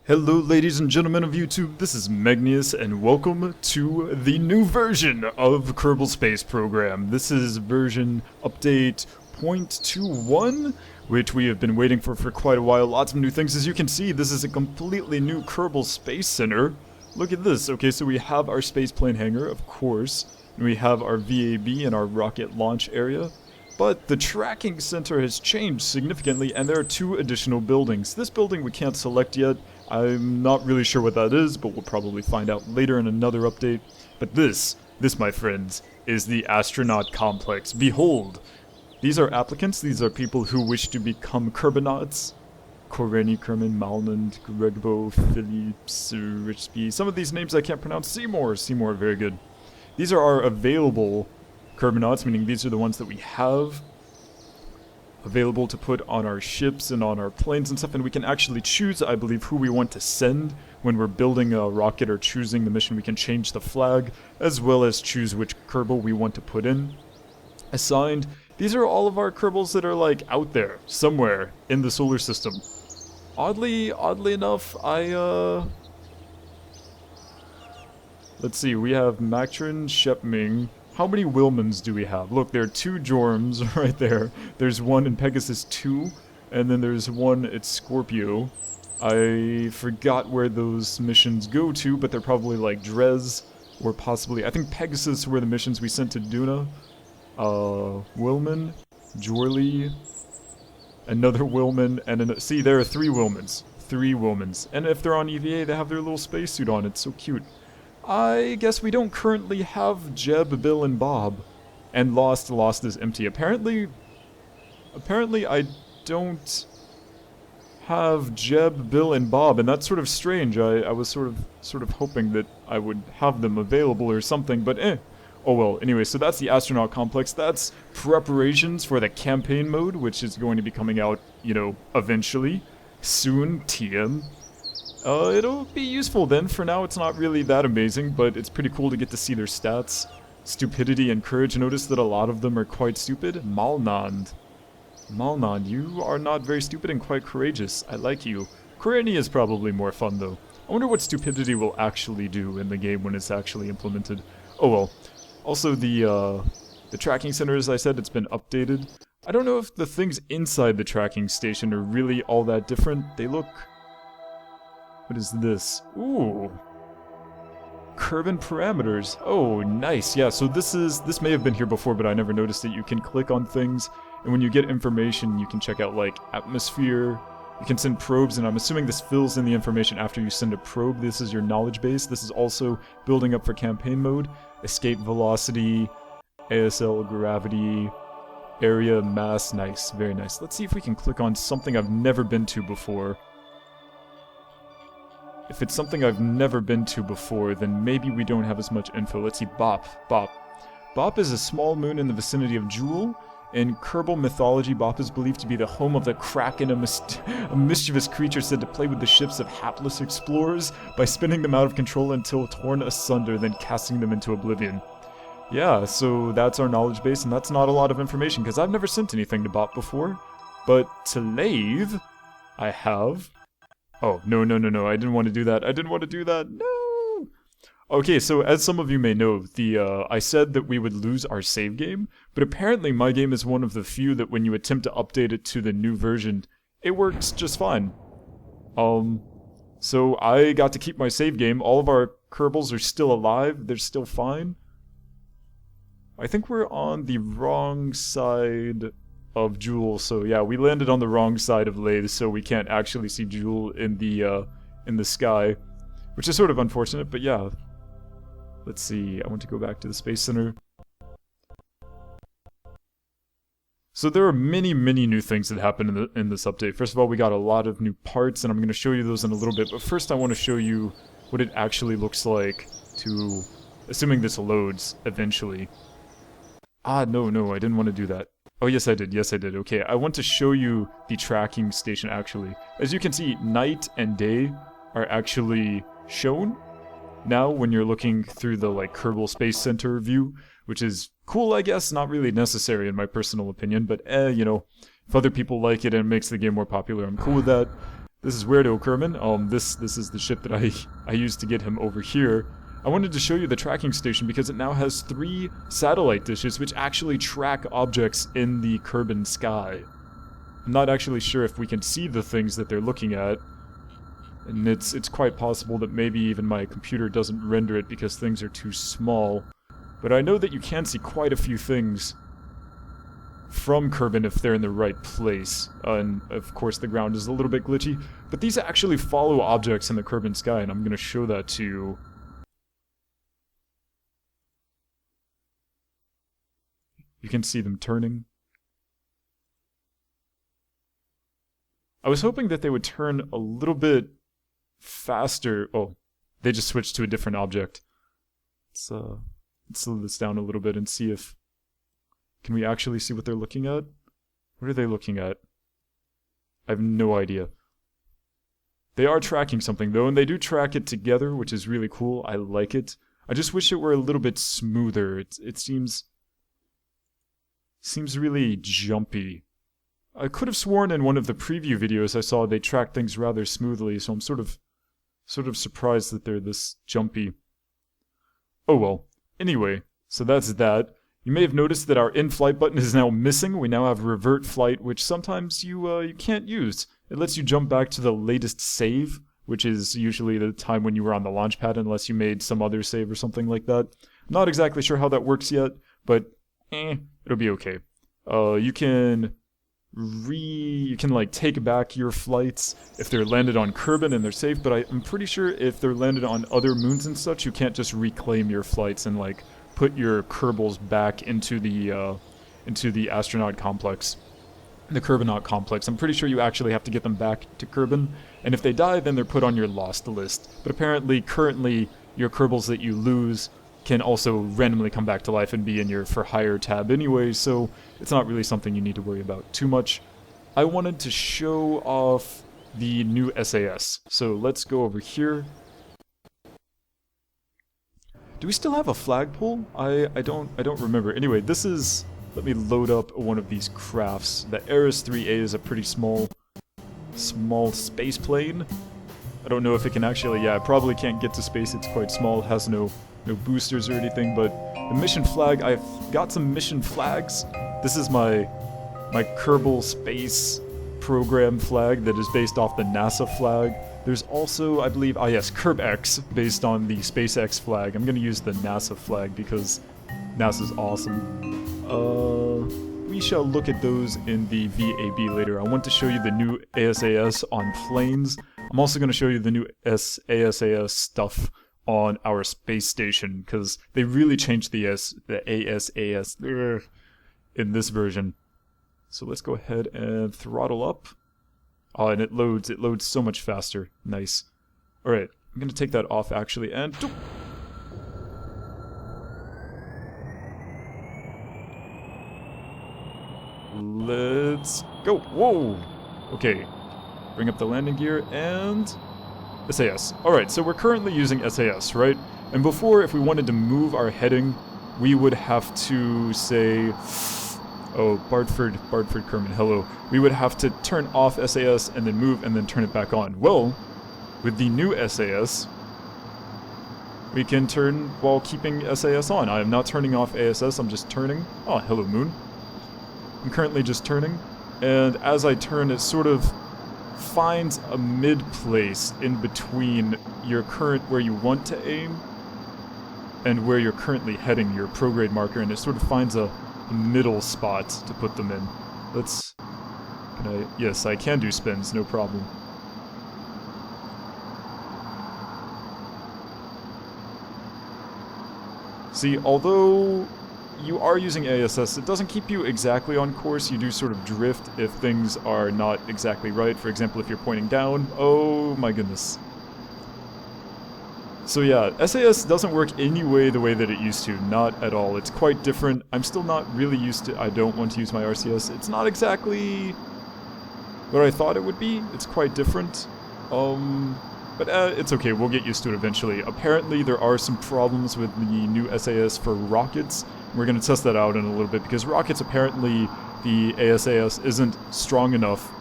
Hello ladies and gentlemen of YouTube, this is Megneous and welcome to the new version of Kerbal Space Program. This is version update 0.21, which we have been waiting for quite a while. Lots of new things. As you can see, this is a completely new Kerbal Space Center. Look at this. Okay, so we have our spaceplane hangar, of course, and we have our VAB and our rocket launch area. But the tracking center has changed significantly, and there are two additional buildings. This building we can't select yet. I'm not really sure what that is, but we'll probably find out later in another update. But this, my friends, is the Astronaut Complex. Behold! These are applicants, these are people who wish to become Kerbonauts. Koreni, Kerman, Malmond, Gregbo, Phillips, Richby. Some of these names I can't pronounce. Seymour, very good. These are our available Kerbonauts, meaning these are the ones that we have available to put on our ships and on our planes and stuff, and we can actually choose, I believe, who we want to send when we're building a rocket or choosing the mission. We can change the flag, as well as choose which Kerbal we want to put in. Assigned. These are all of our Kerbals that are, like, out there, somewhere in the solar system. Oddly enough, let's see, we have Mactron, Shepming. How many Wilmans do we have? Look, there are two Jorms right there. There's one in Pegasus 2, and then there's one at Scorpio. I forgot where those missions go to, but they're probably like Drez, or possibly, I think Pegasus were the missions we sent to Duna. Wilman, Jorley, another Wilman, and see, there are three Wilmans. And if they're on EVA, they have their little spacesuit on. It's so cute. I guess we don't currently have Jeb, Bill, and Bob. And Lost is empty. Apparently I don't have Jeb, Bill, and Bob, and that's sort of strange. I was sort of hoping that I would have them available or something, but oh well. Anyway, so that's the Astronaut Complex. That's preparations for the campaign mode, which is going to be coming out, you know, eventually. Soon, TM. It'll be useful then. For now, it's not really that amazing, but it's pretty cool to get to see their stats. Stupidity and courage. Notice that a lot of them are quite stupid. Malnand, you are not very stupid and quite courageous. I like you. Koreni is probably more fun, though. I wonder what stupidity will actually do in the game when it's actually implemented. Oh well. Also, the tracking center, as I said, it's been updated. I don't know if the things inside the tracking station are really all that different. They look... What is this? Ooh. Kerbin parameters. Oh, nice. Yeah, so this may have been here before, but I never noticed it. You can click on things, and when you get information, you can check out, like, atmosphere. You can send probes, and I'm assuming this fills in the information after you send a probe. This is your knowledge base. This is also building up for campaign mode. Escape velocity, ASL gravity, area mass. Nice, very nice. Let's see if we can click on something I've never been to before. If it's something I've never been to before, then maybe we don't have as much info. Let's see, Bop. Bop is a small moon in the vicinity of Jewel. In Kerbal mythology, Bop is believed to be the home of the Kraken, a mischievous creature said to play with the ships of hapless explorers by spinning them out of control until torn asunder, then casting them into oblivion. Yeah, so that's our knowledge base, and that's not a lot of information, because I've never sent anything to Bop before. But to Lathe, I have... Oh, no, I didn't want to do that. No! Okay, so as some of you may know, I said that we would lose our save game, but apparently my game is one of the few that when you attempt to update it to the new version, it works just fine. So I got to keep my save game. All of our Kerbals are still alive. They're still fine. I think we're on the wrong side of Jewel, so yeah, we landed on the wrong side of Lathe, so we can't actually see Jewel in the sky, which is sort of unfortunate, but yeah. Let's see, I want to go back to the Space Center. So there are many new things that happened in this update. First of all, we got a lot of new parts, and I'm going to show you those in a little bit, but first I want to show you what it actually looks like to... assuming this loads eventually. Ah, no, I didn't want to do that. Oh, yes I did, okay. I want to show you the tracking station, actually. As you can see, night and day are actually shown now when you're looking through the, like, Kerbal Space Center view, which is cool, I guess, not really necessary in my personal opinion, but, you know, if other people like it and it makes the game more popular, I'm cool with that. This is Weirdo Kerman. This is the ship that I used to get him over here. I wanted to show you the tracking station because it now has 3 satellite dishes which actually track objects in the Kerbal sky. I'm not actually sure if we can see the things that they're looking at, and it's quite possible that maybe even my computer doesn't render it because things are too small. But I know that you can see quite a few things from Kerbal if they're in the right place. And of course the ground is a little bit glitchy, but these actually follow objects in the Kerbal sky, and I'm going to show that to you. You can see them turning. I was hoping that they would turn a little bit faster. Oh, they just switched to a different object. Let's slow this down a little bit and see if... Can we actually see what they're looking at? What are they looking at? I have no idea. They are tracking something though, and they do track it together, which is really cool. I like it. I just wish it were a little bit smoother. It seems really jumpy. I could have sworn in one of the preview videos I saw they tracked things rather smoothly, so I'm sort of surprised that they're this jumpy. Oh well. Anyway, so that's that. You may have noticed that our in-flight button is now missing. We now have revert flight, which sometimes you can't use. It lets you jump back to the latest save, which is usually the time when you were on the launch pad, unless you made some other save or something like that. I'm not exactly sure how that works yet, but it'll be okay. You can like take back your flights if they're landed on Kerbal and they're safe, but I'm pretty sure if they're landed on other moons and such, you can't just reclaim your flights and like put your Kerbals back into the Astronaut Complex, the Kerbal Complex. I'm pretty sure you actually have to get them back to Kerbal, and if they die, then they're put on your lost list. But apparently, currently, your Kerbals that you lose can also randomly come back to life and be in your for hire tab anyway, so it's not really something you need to worry about too much. I wanted to show off the new SAS, so let's go over here. Do we still have a flagpole? I don't remember. Anyway, this is... Let me load up one of these crafts. The Ares 3A is a pretty small space plane. I don't know if it can actually... Yeah, it probably can't get to space. It's quite small. It has no boosters or anything, but the mission flag... I've got some mission flags. This is my Kerbal Space Program flag that is based off the NASA flag. There's also, I believe, yes, KerbX, based on the SpaceX flag. I'm gonna use the NASA flag because NASA's awesome. We shall look at those in the VAB later. I want to show you the new ASAS on planes. I'm also gonna show you the new ASAS stuff on our space station, because they really changed the ASAS in this version. So let's go ahead and throttle up. Oh, and it loads so much faster. Nice. Alright, I'm gonna take that off actually, and... Let's go! Whoa! Okay, bring up the landing gear, and... SAS. Alright, so we're currently using SAS, right? And before, if we wanted to move our heading, we would have to say... Oh, Bartford Kerman, hello. We would have to turn off SAS and then move and then turn it back on. Well, with the new SAS, we can turn while keeping SAS on. I am not turning off ASS, I'm just turning. Oh, hello Moon. I'm currently just turning, and as I turn, it sort of finds a mid-place in between your current, where you want to aim, and where you're currently heading, your prograde marker, and it sort of finds a middle spot to put them in. Let's... Yes, I can do spins, no problem. See, although you are using ASS, it doesn't keep you exactly on course. You do sort of drift if things are not exactly right. For example, if you're pointing down. Oh my goodness. So yeah, SAS doesn't work anyway the way that it used to, not at all. It's quite different. I'm still not really used to... I don't want to use my RCS. It's not exactly what I thought it would be. It's quite different. But it's okay, we'll get used to it eventually. Apparently there are some problems with the new SAS for rockets. We're going to test that out in a little bit, because rockets, apparently the ASAS isn't strong enough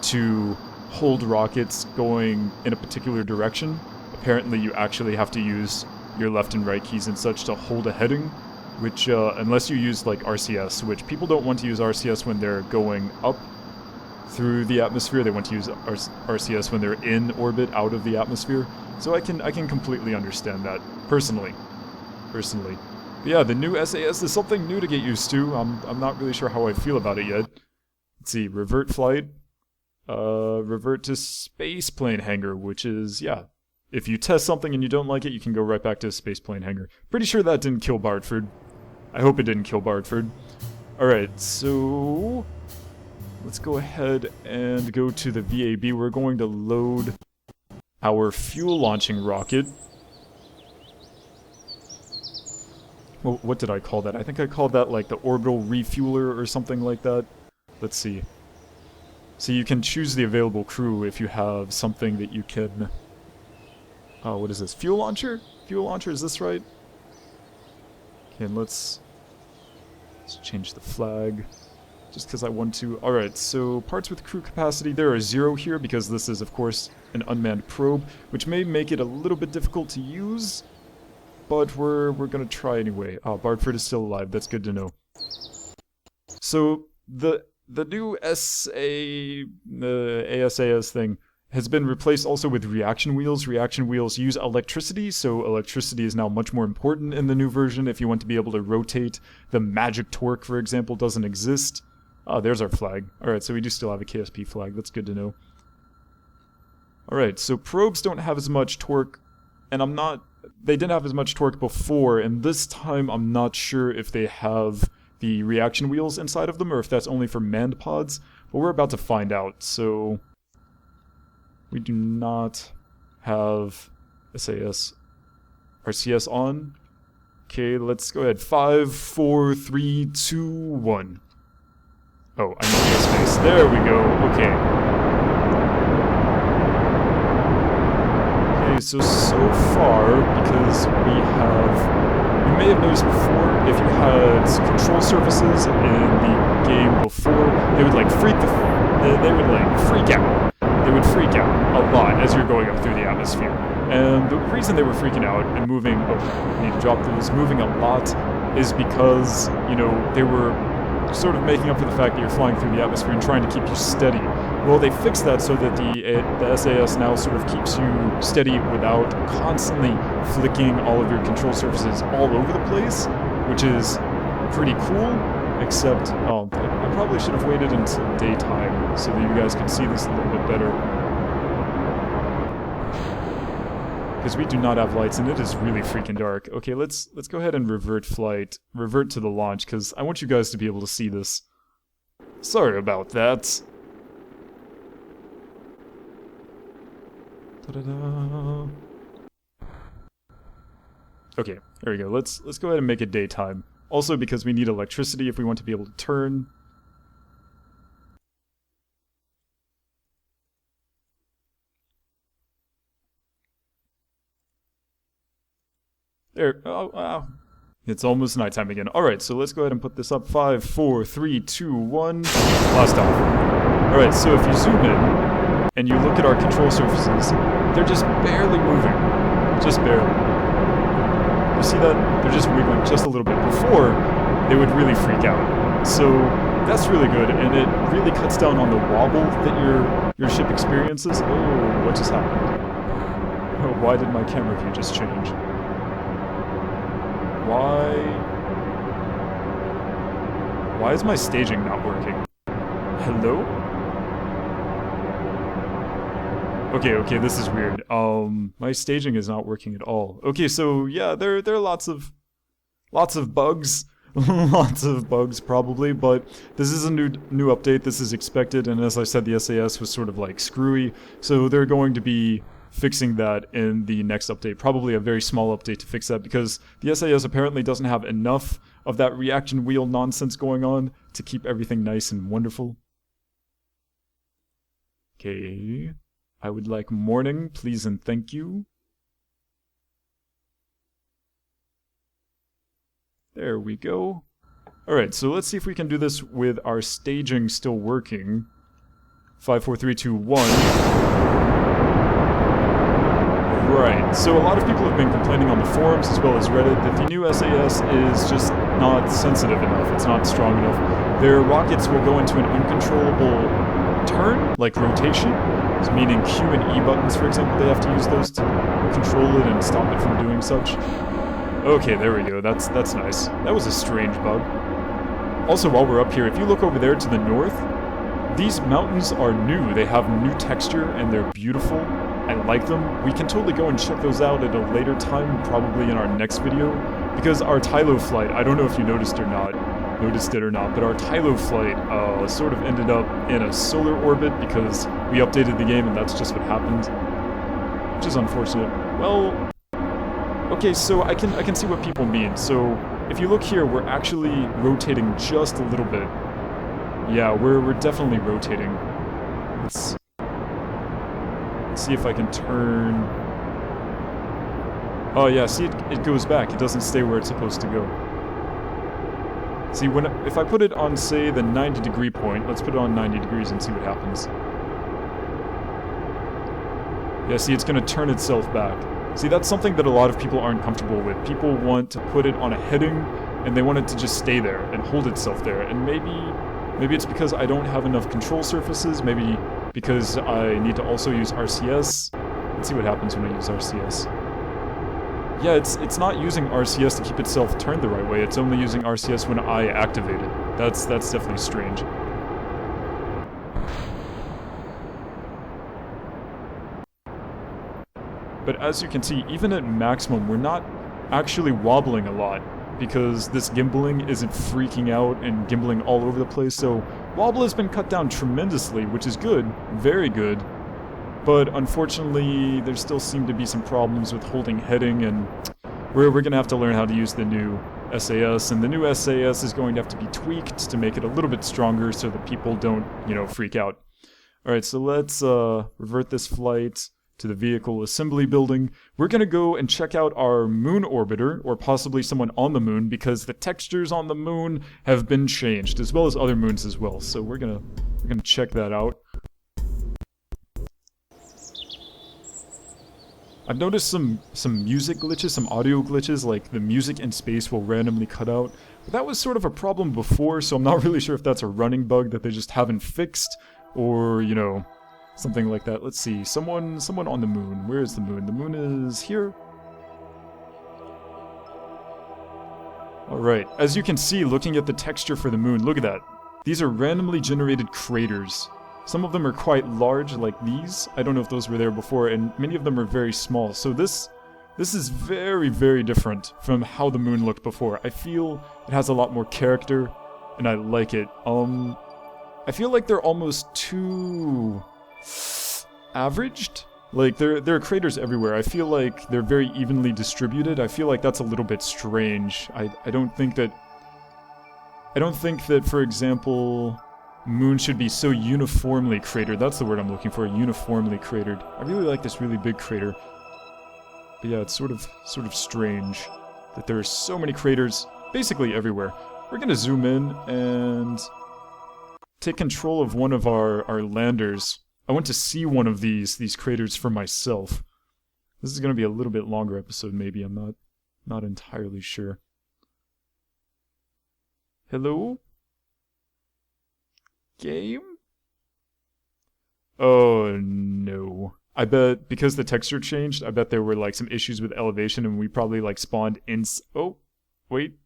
to hold rockets going in a particular direction. Apparently you actually have to use your left and right keys and such to hold a heading, which, unless you use like RCS, which people don't want to use RCS when they're going up through the atmosphere. They want to use RCS when they're in orbit, out of the atmosphere. So I can completely understand that, personally. But yeah, the new SAS is something new to get used to. I'm not really sure how I feel about it yet. Let's see, revert flight. Revert to spaceplane hangar, which is, yeah. If you test something and you don't like it, you can go right back to a spaceplane hangar. Pretty sure that didn't kill Bartford. I hope it didn't kill Bartford. Alright, so let's go ahead and go to the VAB. We're going to load our fuel launching rocket. Well, what did I call that? I think I called that like the orbital refueler or something like that. Let's see. So you can choose the available crew if you have something that you can... Oh, what is this? Fuel launcher? Fuel launcher, is this right? Okay, and let's change the flag. Just because I want to. Alright, so parts with crew capacity, there are 0 here because this is, of course, an unmanned probe, which may make it a little bit difficult to use, but we're gonna try anyway. Oh, Bartford is still alive, that's good to know. So, the new ASAS thing has been replaced also with reaction wheels. Reaction wheels use electricity, so electricity is now much more important in the new version. If you want to be able to rotate, the magic torque, for example, doesn't exist. Oh, there's our flag. Alright, so we do still have a KSP flag. That's good to know. Alright, so probes don't have as much torque, and they didn't have as much torque before, and this time I'm not sure if they have the reaction wheels inside of them, or if that's only for manned pods, but we're about to find out, so... We do not have SAS RCS on. Okay, let's go ahead. 5, 4, 3, 2, 1. Oh, I need the space. There we go. Okay. Okay, so far, because you may have noticed before, if you had control surfaces in the game before, they would like freak out. They would freak out a lot as you're going up through the atmosphere. And the reason they were freaking out and moving, I need to drop those, moving a lot is because, you know, they were sort of making up for the fact that you're flying through the atmosphere and trying to keep you steady. Well, they fixed that so that the SAS now sort of keeps you steady without constantly flicking all of your control surfaces all over the place, which is pretty cool. Except, I probably should have waited until daytime so that you guys could see this a little bit better. Because we do not have lights and it is really freaking dark. Okay, let's go ahead and revert to the launch, because I want you guys to be able to see this. Sorry about that. Ta-da-da. Okay, there we go. Let's go ahead and make it daytime. Also because we need electricity if we want to be able to turn. There. Oh. It's almost nighttime again. Alright, so let's go ahead and put this up. 5, 4, 3, 2, 1. Blast off. Alright, so if you zoom in and you look at our control surfaces, they're just barely moving. Just barely. You see that? They're just wiggling just a little bit. Before, they would really freak out. So that's really good, and it really cuts down on the wobble that your ship experiences. Oh, what just happened? Oh, why did my camera view just change? Why is my staging not working? Hello? Okay, this is weird. My staging is not working at all. Okay, so yeah, there are lots of bugs. Lots of bugs probably, but this is a new update. This is expected, and as I said, the SAS was sort of like screwy, so they're going to be fixing that in the next update. Probably a very small update to fix that, because the SAS apparently doesn't have enough of that reaction wheel nonsense going on to keep everything nice and wonderful. Okay. I would like morning, please and thank you. There we go. Alright, so let's see if we can do this with our staging still working. 5, 4, 3, 2, 1. Right, so a lot of people have been complaining on the forums as well as Reddit that the new SAS is just not sensitive enough, it's not strong enough. Their rockets will go into an uncontrollable turn, like rotation, meaning Q and E buttons, for example, they have to use those to control it and stop it from doing such. Okay, there we go, that's nice. That was a strange bug. Also, while we're up here, if you look over there to the north, these mountains are new, they have new texture and they're beautiful. I like them. We can totally go and check those out at a later time, probably in our next video, because our Tylo flight, I don't know if you noticed it or not, but our Tylo flight sort of ended up in a solar orbit because we updated the game and that's just what happened, which is unfortunate. Well, okay, so I can see what people mean. So if you look here, we're actually rotating just a little bit. Yeah, we're definitely rotating. Let's see if I can turn... Oh yeah, see, it goes back. It doesn't stay where it's supposed to go. See, if I put it on, say, the 90-degree point, let's put it on 90 degrees and see what happens. Yeah, see, it's going to turn itself back. See, that's something that a lot of people aren't comfortable with. People want to put it on a heading, and they want it to just stay there and hold itself there. And maybe it's because I don't have enough control surfaces, maybe because I need to also use RCS. Let's see what happens when I use RCS. Yeah, it's not using RCS to keep itself turned the right way, it's only using RCS when I activate it. That's definitely strange. But as you can see, even at maximum, we're not actually wobbling a lot, because this gimbaling isn't freaking out and gimbaling all over the place, so wobble has been cut down tremendously, which is good, very good, but unfortunately there still seem to be some problems with holding heading, and we're gonna have to learn how to use the new SAS, and the new SAS is going to have to be tweaked to make it a little bit stronger so that people don't, freak out. Alright, so let's revert this flight to the vehicle assembly building. We're gonna go and check out our moon orbiter, or possibly someone on the moon, because the textures on the moon have been changed, as well as other moons as well. So we're gonna check that out. I've noticed some music glitches, some audio glitches, like the music in space will randomly cut out. But that was sort of a problem before, so I'm not really sure if that's a running bug that they just haven't fixed, or, something like that. Let's see, someone on the moon. Where is the moon? The moon is here. Alright, as you can see, looking at the texture for the moon, look at that. These are randomly generated craters. Some of them are quite large, like these. I don't know if those were there before, and many of them are very small. So this is very, very different from how the moon looked before. I feel it has a lot more character, and I like it. I feel like they're almost too averaged. Like, there are craters everywhere. I feel like they're very evenly distributed. I feel like that's a little bit strange. I don't think that, for example, moon should be so uniformly cratered. That's the word I'm looking for, uniformly cratered. I really like this really big crater. But yeah, it's sort of strange that there are so many craters basically everywhere. We're gonna zoom in and take control of one of our landers. I want to see one of these craters for myself. This is going to be a little bit longer episode, maybe. I'm not entirely sure. Hello? Game? Oh, no. I bet, because the texture changed, I bet there were, like, some issues with elevation, and we probably, like, spawned in... Oh, wait.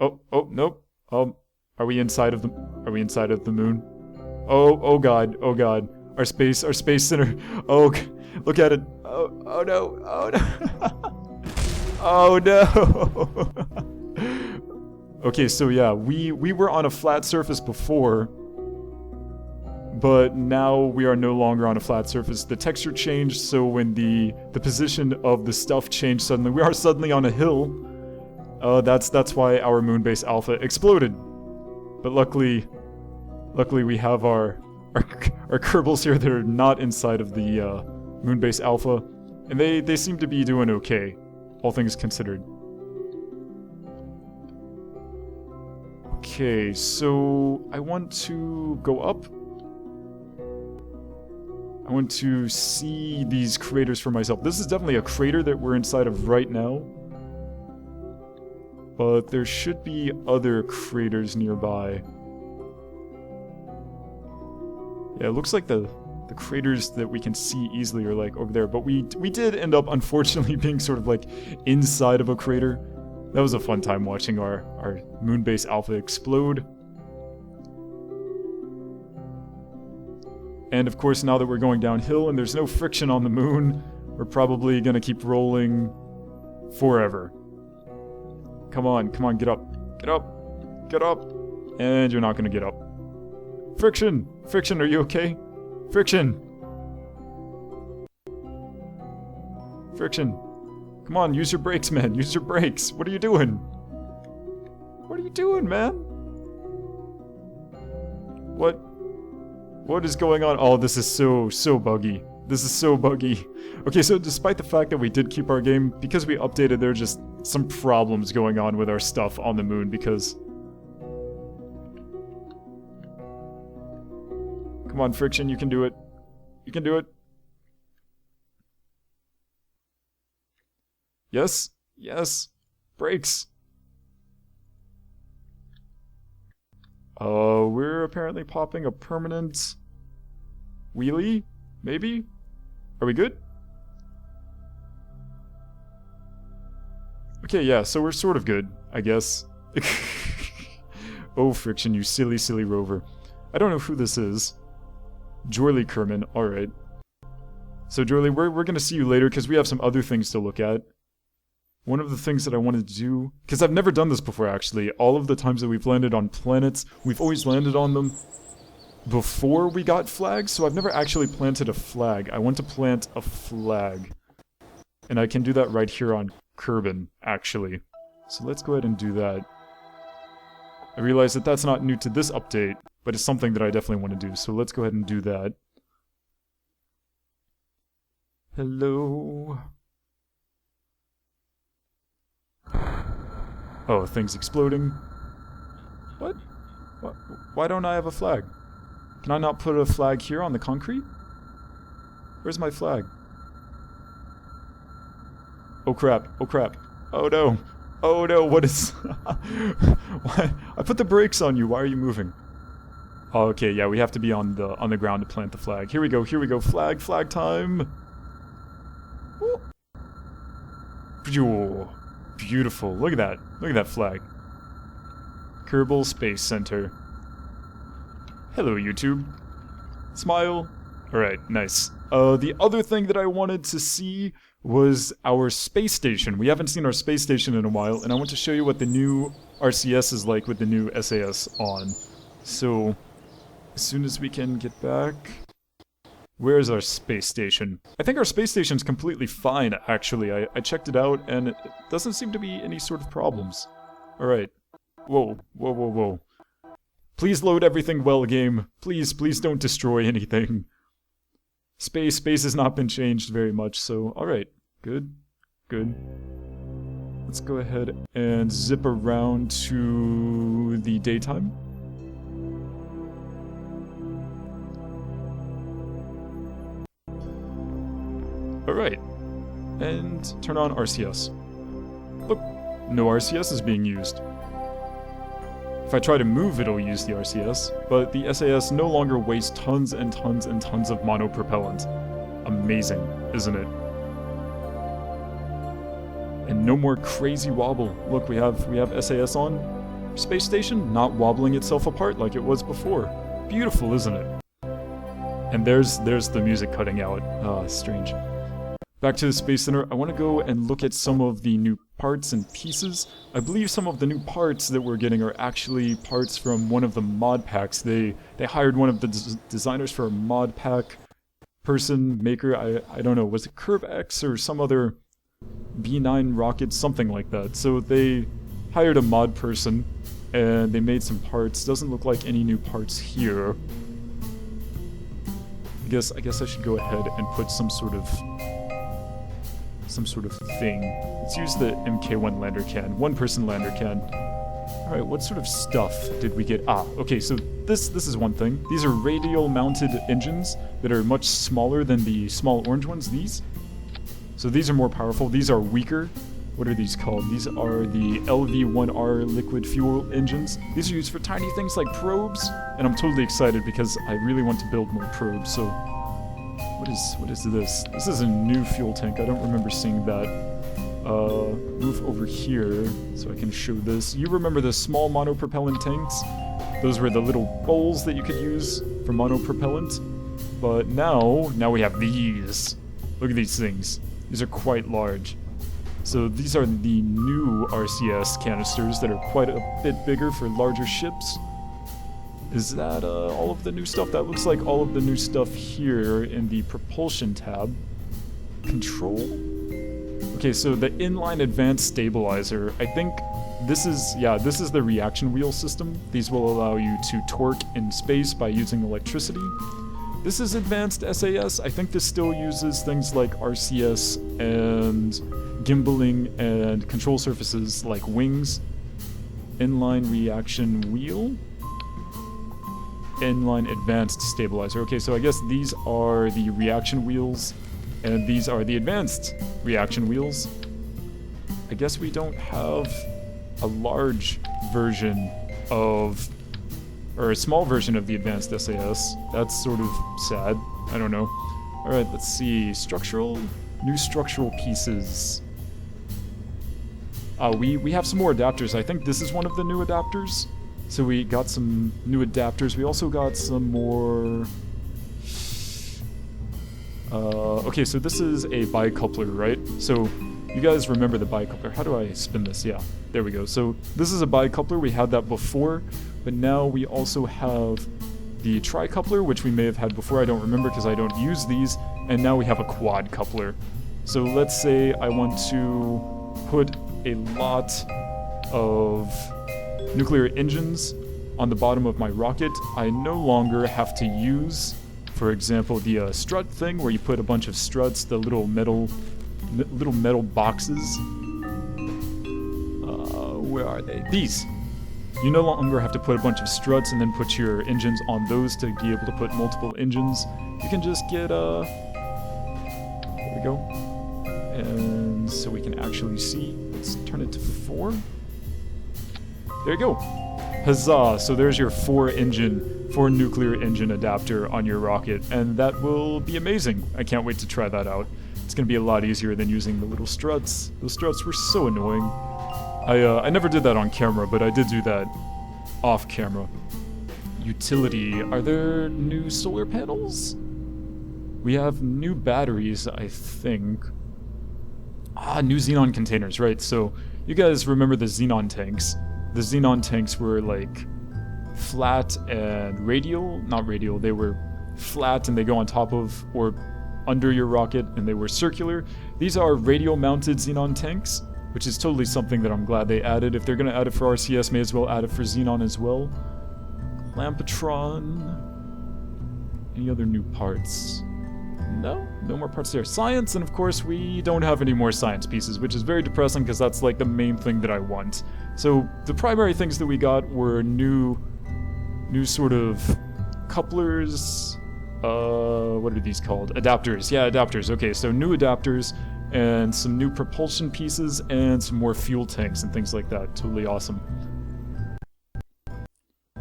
oh, nope. Are we inside of the moon? Oh god. Our space center. Oh, look at it. Oh no. Oh no. Okay, so yeah, we were on a flat surface before, but now we are no longer on a flat surface. The texture changed, so when the position of the stuff changed suddenly, we are suddenly on a hill. That's why our Moonbase Alpha exploded. But luckily we have our Kerbals here that are not inside of the Moonbase Alpha, and they seem to be doing okay, all things considered. Okay, so I want to go up. I want to see these craters for myself. This is definitely a crater that we're inside of right now. But there should be other craters nearby. Yeah, it looks like the craters that we can see easily are like over there. But we did end up, unfortunately, being sort of like inside of a crater. That was a fun time watching our Moonbase Alpha explode. And of course, now that we're going downhill and there's no friction on the moon, we're probably gonna keep rolling forever. Come on, come on, get up. Get up. Get up. And you're not gonna get up. Friction! Friction, are you okay? Friction! Friction. Come on, use your brakes, man. Use your brakes. What are you doing? What are you doing, man? What is going on? Oh, this is so buggy. This is so buggy. Okay, so despite the fact that we did keep our game, because we updated, there are just some problems going on with our stuff on the moon because... Come on, Friction, you can do it. You can do it. Yes? Yes. Brakes. We're apparently popping a permanent wheelie? Maybe? Are we good? Okay, yeah, so we're sort of good, I guess. Oh, Friction, you silly, silly rover. I don't know who this is. Jorley Kerman, alright. So, Jorley, we're gonna see you later because we have some other things to look at. One of the things that I wanted to do, because I've never done this before actually, all of the times that we've landed on planets, we've always landed on them before we got flags, so I've never actually planted a flag. I want to plant a flag. And I can do that right here on Kerbin, actually. So let's go ahead and do that. I realize that that's not new to this update, but it's something that I definitely want to do, so let's go ahead and do that. Hello... Oh, things exploding. What? Why don't I have a flag? Can I not put a flag here on the concrete? Where's my flag? Oh crap, oh crap. Oh no. Oh no, what is... Why? I put the brakes on you, why are you moving? Oh, okay, yeah, we have to be on the ground to plant the flag. Here we go, flag time! Ooh. Beautiful. Look at that flag. Kerbal Space Center. Hello, YouTube. Smile. Alright, nice. The other thing that I wanted to see was our space station. We haven't seen our space station in a while, and I want to show you what the new RCS is like with the new SAS on. So, as soon as we can get back... Where's our space station? I think our space station's completely fine, actually. I checked it out, and it doesn't seem to be any sort of problems. Alright. Whoa. Please load everything well, game. Please don't destroy anything. Space has not been changed very much, so... Alright. Good. Let's go ahead and zip around to the daytime. Alright, and turn on RCS. Look, no RCS is being used. If I try to move, it'll use the RCS, but the SAS no longer wastes tons and tons and tons of monopropellant. Amazing, isn't it? And no more crazy wobble. Look, we have SAS on. Space station not wobbling itself apart like it was before. Beautiful, isn't it? And there's the music cutting out. Ah, strange. Back to the Space Center, I want to go and look at some of the new parts and pieces. I believe some of the new parts that we're getting are actually parts from one of the mod packs. They hired one of the designers for a mod pack person, maker, I don't know, was it CurbX or some other B9 rocket, something like that. So they hired a mod person, and they made some parts. Doesn't look like any new parts here. I guess I should go ahead and put some sort of thing. Let's use the MK1 lander can. One-person lander can. Alright, what sort of stuff did we get? Ah, okay, so this is one thing. These are radial mounted engines that are much smaller than the small orange ones, these. So these are more powerful. These are weaker. What are these called? These are the LV-1R liquid fuel engines. These are used for tiny things like probes, and I'm totally excited because I really want to build more probes. So what is this? This is a new fuel tank. I don't remember seeing that. Move over here so I can show this. You remember the small monopropellant tanks? Those were the little bowls that you could use for monopropellant. But now we have these. Look at these things. These are quite large. So these are the new RCS canisters that are quite a bit bigger for larger ships. Is that all of the new stuff? That looks like all of the new stuff here in the propulsion tab. Control? Okay, so the inline advanced stabilizer. I think this is the reaction wheel system. These will allow you to torque in space by using electricity. This is advanced SAS. I think this still uses things like RCS and gimbaling and control surfaces like wings. Inline reaction wheel. Inline advanced stabilizer. Okay, so I guess these are the reaction wheels and these are the advanced reaction wheels. I guess we don't have a large version of, or a small version of the advanced SAS. That's sort of sad. I don't know. Alright, let's see. Structural? New structural pieces. We have some more adapters. I think this is one of the new adapters. So we got some new adapters. We also got some more... okay, so this is a bicoupler, right? So you guys remember the bicoupler. How do I spin this? Yeah, there we go. So this is a bicoupler. We had that before, but now we also have the tricoupler, which we may have had before. I don't remember because I don't use these. And now we have a quad coupler. So let's say I want to put a lot of nuclear engines on the bottom of my rocket. I no longer have to use, for example, the strut thing where you put a bunch of struts, the little metal boxes. Where are they? These. You no longer have to put a bunch of struts and then put your engines on those to be able to put multiple engines. You can just get there we go. And so we can actually see. Let's turn it to 4. There you go. Huzzah! So there's your 4 nuclear engine adapter on your rocket, and that will be amazing. I can't wait to try that out. It's going to be a lot easier than using the little struts. Those struts were so annoying. I never did that on camera, but I did do that off camera. Utility. Are there new solar panels? We have new batteries, I think. New xenon containers, right. So you guys remember the xenon tanks. The xenon tanks were like flat and radial. Not radial, they were flat and they go on top of or under your rocket, and they were circular. These are radial mounted xenon tanks, which is totally something that I'm glad they added. If they're going to add it for RCS, may as well add it for xenon as well. Lampatron. Any other new parts? No more parts there. Science, and of course we don't have any more science pieces, which is very depressing because that's like the main thing that I want. So the primary things that we got were new sort of couplers. What are these called? Adapters. Yeah, adapters. Okay, so new adapters and some new propulsion pieces and some more fuel tanks and things like that. Totally awesome.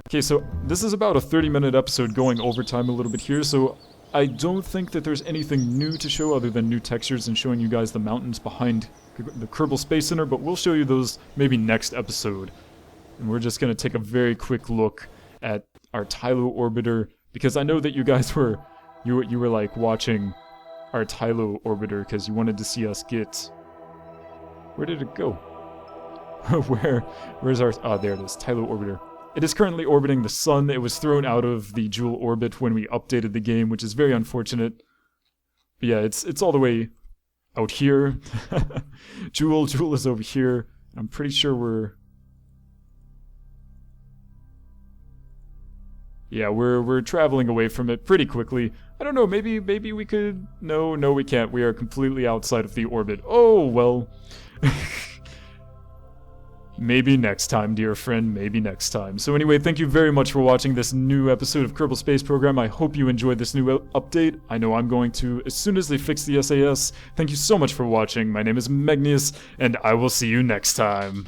Okay, so this is about a 30-minute episode going overtime a little bit here, so I don't think that there's anything new to show other than new textures and showing you guys the mountains behind the Kerbal Space Center, but we'll show you those maybe next episode. And we're just going to take a very quick look at our Tylo orbiter, because I know that you guys were like watching our Tylo orbiter because you wanted to see us get... Where did it go? Where's our... Ah, there it is, Tylo orbiter. It is currently orbiting the sun. It was thrown out of the Joule orbit when we updated the game, which is very unfortunate. But yeah, it's all the way out here. Joule is over here. I'm pretty sure we're... Yeah, we're traveling away from it pretty quickly. I don't know, maybe we could... No, we can't. We are completely outside of the orbit. Oh, well... Maybe next time, dear friend, maybe next time. So anyway, thank you very much for watching this new episode of Kerbal Space Program. I hope you enjoyed this new update. I know I'm going to as soon as they fix the SAS. Thank you so much for watching. My name is Megneous, and I will see you next time.